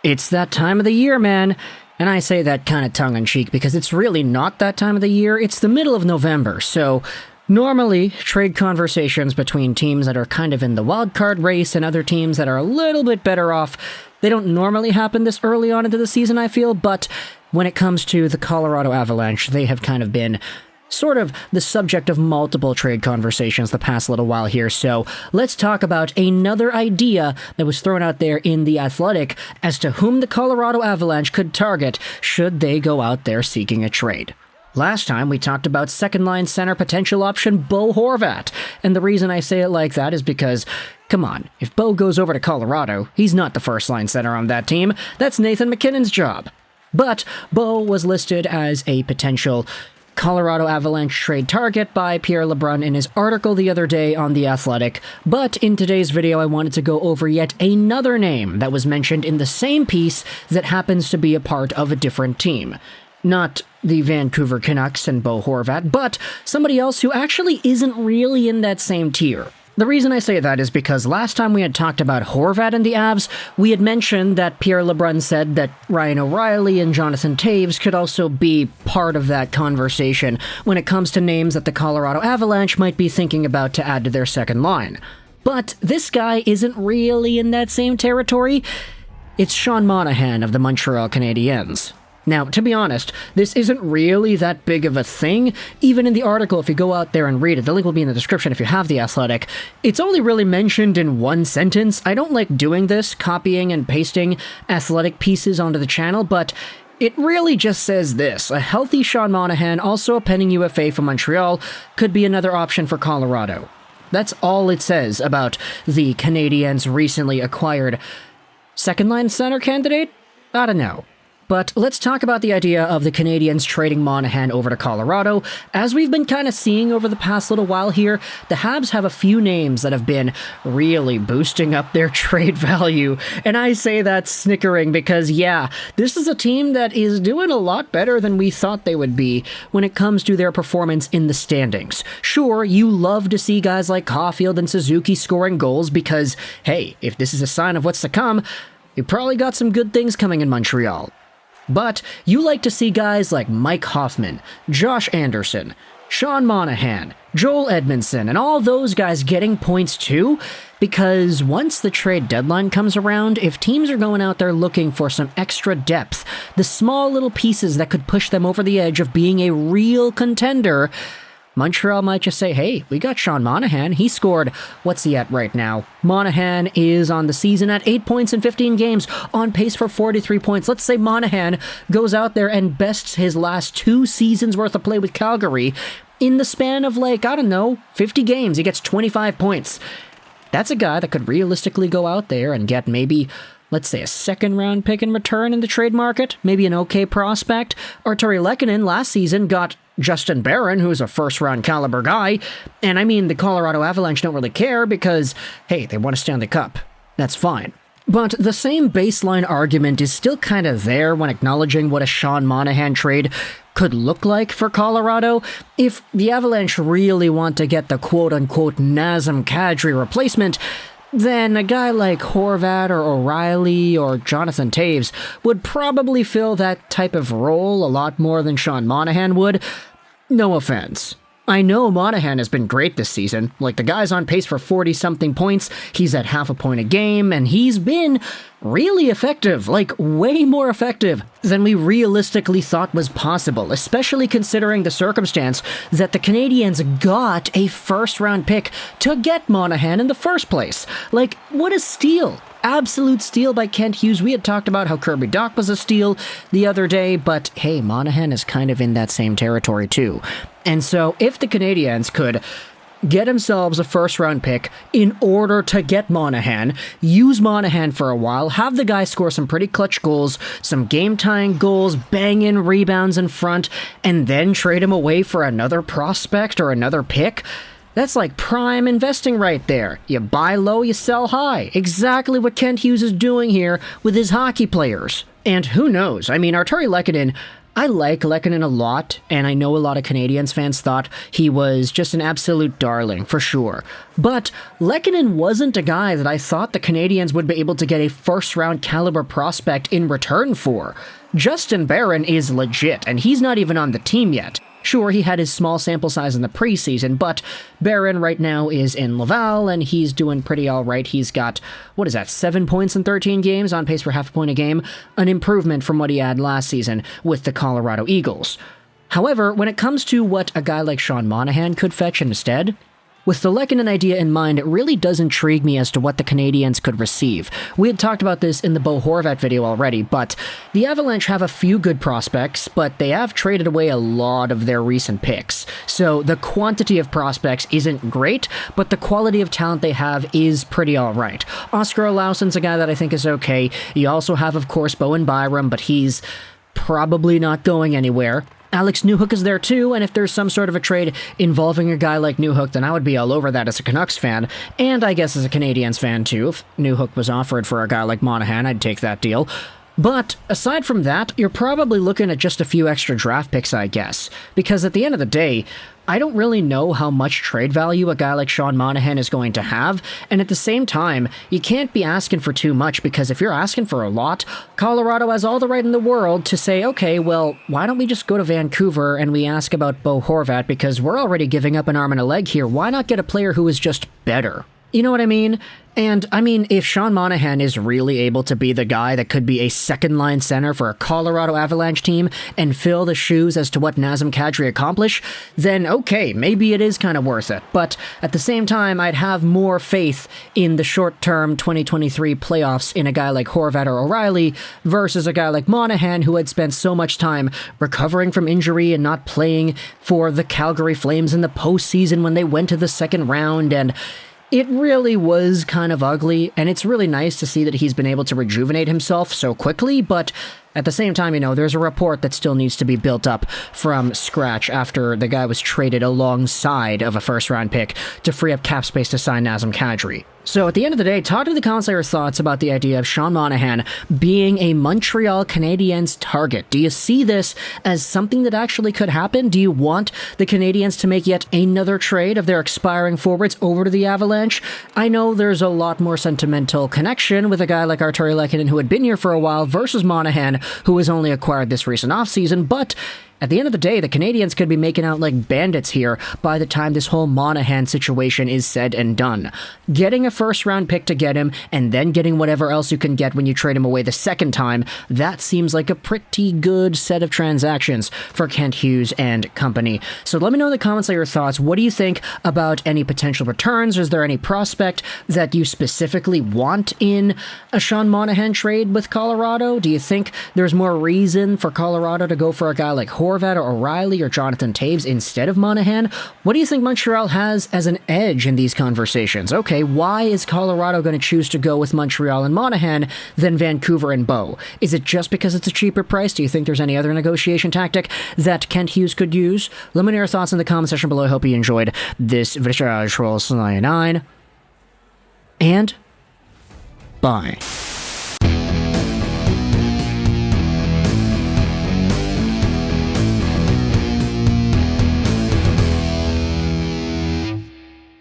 It's that time of the year, man. And I say that kind of tongue-in-cheek because it's really not that time of the year. It's the middle of November, so normally trade conversations between teams that are kind of in the wild card race and other teams that are a little bit better off, they don't normally happen this early on into the season, I feel, but when it comes to the Colorado Avalanche, they have kind of been sort of the subject of multiple trade conversations the past little while here, so let's talk about another idea that was thrown out there in The Athletic as to whom the Colorado Avalanche could target should they go out there seeking a trade. Last time, we talked about second-line center potential option Bo Horvat, and the reason I say it like that is because, come on, if Bo goes over to Colorado, he's not the first-line center on that team. That's Nathan MacKinnon's job. But Bo was listed as a potential Colorado Avalanche trade target by Pierre LeBrun in his article the other day on The Athletic, but in today's video I wanted to go over yet another name that was mentioned in the same piece that happens to be a part of a different team. Not the Vancouver Canucks and Bo Horvat, but somebody else who actually isn't really in that same tier. The reason I say that is because last time we had talked about Horvat and the Avs, we had mentioned that Pierre LeBrun said that Ryan O'Reilly and Jonathan Toews could also be part of that conversation when it comes to names that the Colorado Avalanche might be thinking about to add to their second line. But this guy isn't really in that same territory. It's Sean Monahan of the Montreal Canadiens. Now, to be honest, this isn't really that big of a thing. Even in the article, if you go out there and read it, the link will be in the description if you have The Athletic, it's only really mentioned in one sentence. I don't like doing this, copying and pasting Athletic pieces onto the channel, but it really just says this: a healthy Sean Monahan, also a pending UFA from Montreal, could be another option for Colorado. That's all it says about the Canadiens' recently acquired second-line center candidate? I don't know. But let's talk about the idea of the Canadiens trading Monahan over to Colorado. As we've been kind of seeing over the past little while here, the Habs have a few names that have been really boosting up their trade value. And I say that snickering because, yeah, this is a team that is doing a lot better than we thought they would be when it comes to their performance in the standings. Sure, you love to see guys like Caulfield and Suzuki scoring goals because, hey, if this is a sign of what's to come, you probably got some good things coming in Montreal. But you like to see guys like Mike Hoffman, Josh Anderson, Sean Monahan, Joel Edmondson, and all those guys getting points too, because once the trade deadline comes around, if teams are going out there looking for some extra depth, the small little pieces that could push them over the edge of being a real contender, Montreal might just say, hey, we got Sean Monahan. He scored, what's he at right now? Monahan is on the season at 8 points in 15 games, on pace for 43 points. Let's say Monahan goes out there and bests his last 2 seasons worth of play with Calgary in the span of, like, I don't know, 50 games. He gets 25 points. That's a guy that could realistically go out there and get maybe, let's say, a second-round pick in return in the trade market, maybe an okay prospect. Artturi Lehkonen last season got Justin Barron, who's a first-round caliber guy, and I mean, the Colorado Avalanche don't really care because, hey, they won a Stanley Cup. That's fine. But the same baseline argument is still kind of there when acknowledging what a Sean Monahan trade could look like for Colorado. If the Avalanche really want to get the quote-unquote Nazem Kadri replacement, then a guy like Horvat or O'Reilly or Jonathan Toews would probably fill that type of role a lot more than Sean Monahan would. No offense. I know Monahan has been great this season. Like, the guy's on pace for 40-something points, he's at half a point a game, and he's been really effective, like way more effective than we realistically thought was possible, especially considering the circumstance that the Canadiens got a first-round pick to get Monahan in the first place. Like, what a steal. Absolute steal by Kent Hughes. We had talked about how Kirby Dach was a steal the other day, but hey, Monahan is kind of in that same territory too. And so if the Canadiens could get themselves a first-round pick in order to get Monahan, use Monahan for a while, have the guy score some pretty clutch goals, some game-tying goals, bang in rebounds in front, and then trade him away for another prospect or another pick, that's like prime investing right there. You buy low, you sell high. Exactly what Kent Hughes is doing here with his hockey players. And who knows? I mean, Artturi Lehkonen I like Lehkonen a lot, and I know a lot of Canadiens fans thought he was just an absolute darling, for sure. But Lehkonen wasn't a guy that I thought the Canadiens would be able to get a first-round caliber prospect in return for. Justin Barron is legit, and he's not even on the team yet. Sure, he had his small sample size in the preseason, but Barron right now is in Laval, and he's doing pretty alright. He's got, 7 points in 13 games, on pace for half a point a game, an improvement from what he had last season with the Colorado Eagles. However, when it comes to what a guy like Sean Monahan could fetch instead, with the Lehkonen idea in mind, it really does intrigue me as to what the Canadiens could receive. We had talked about this in the Bo Horvat video already, but the Avalanche have a few good prospects, but they have traded away a lot of their recent picks. So the quantity of prospects isn't great, but the quality of talent they have is pretty alright. Oscar Olauson's a guy that I think is okay. You also have, of course, Bowen Byram, but he's probably not going anywhere. Alex Newhook is there too, and if there's some sort of a trade involving a guy like Newhook, then I would be all over that as a Canucks fan, and I guess as a Canadiens fan too. If Newhook was offered for a guy like Monahan, I'd take that deal. But aside from that, you're probably looking at just a few extra draft picks, I guess. Because at the end of the day, I don't really know how much trade value a guy like Sean Monahan is going to have, and at the same time, you can't be asking for too much, because if you're asking for a lot, Colorado has all the right in the world to say, okay, well, why don't we just go to Vancouver and we ask about Bo Horvat, because we're already giving up an arm and a leg here. Why not get a player who is just better? You know what I mean? And, I mean, if Sean Monahan is really able to be the guy that could be a second-line center for a Colorado Avalanche team and fill the shoes as to what Nazem Kadri accomplished, then okay, maybe it is kind of worth it. But at the same time, I'd have more faith in the short-term 2023 playoffs in a guy like Horvat or O'Reilly versus a guy like Monahan, who had spent so much time recovering from injury and not playing for the Calgary Flames in the postseason when they went to the second round, and it really was kind of ugly, and it's really nice to see that he's been able to rejuvenate himself so quickly, but at the same time, there's a report that still needs to be built up from scratch after the guy was traded alongside of a first-round pick to free up cap space to sign Nazem Kadri. So at the end of the day, talk to the comments your thoughts about the idea of Sean Monahan being a Montreal Canadiens target. Do you see this as something that actually could happen? Do you want the Canadiens to make yet another trade of their expiring forwards over to the Avalanche? I know there's a lot more sentimental connection with a guy like Artturi Lehkonen, who had been here for a while, versus Monahan, who was only acquired this recent offseason, but at the end of the day, the Canadiens could be making out like bandits here by the time this whole Monahan situation is said and done. Getting a first-round pick to get him, and then getting whatever else you can get when you trade him away the second time, that seems like a pretty good set of transactions for Kent Hughes and company. So let me know in the comments your thoughts. What do you think about any potential returns? Is there any prospect that you specifically want in a Sean Monahan trade with Colorado? Do you think there's more reason for Colorado to go for a guy like Horvat or O'Reilly or Jonathan Toews instead of Monahan? What do you think Montreal has as an edge in these conversations? Okay, why is Colorado going to choose to go with Montreal and Monahan than Vancouver and Bo? Is it just because it's a cheaper price? Do you think there's any other negotiation tactic that Kent Hughes could use? Let me know your thoughts in the comment section below. I hope you enjoyed this video. And bye.